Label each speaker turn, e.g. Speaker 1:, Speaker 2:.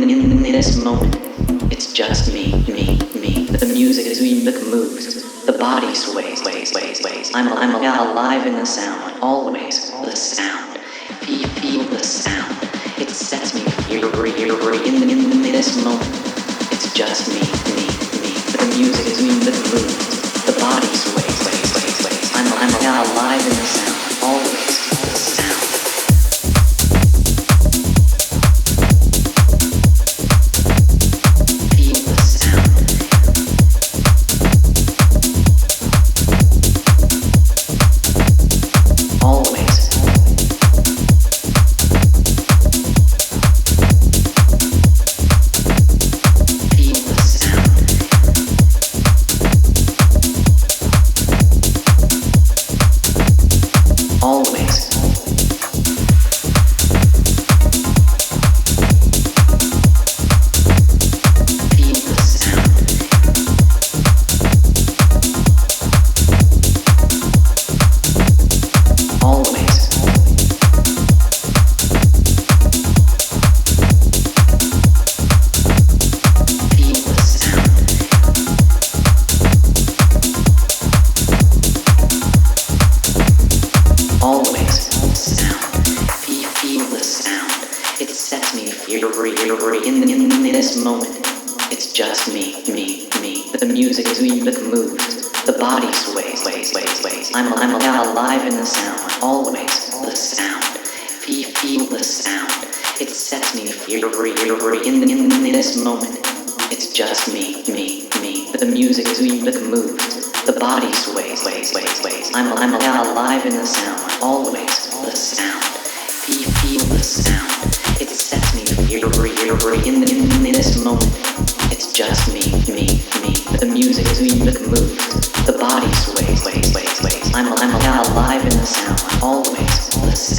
Speaker 1: in this moment. It's just me. The music is me that moves. The body sways. I'm alive in the sound, always the sound. Feel the sound. It sets me free in this moment. It's just me. The music is me that moves. The body sways. I'm alive in the sound, always the sound. In this moment, it's just me. The music is me that moves. The body sways. I'm alive in the sound, always the sound. Feel the sound. It sets me free in this moment. It's just me. The music is me that moves. The body sways. I'm alive in the sound, always the sound. Feel the sound. It sets me free in this moment. It's just me. The music is me that moves. The body sways. I'm alive in the sound, always the sound.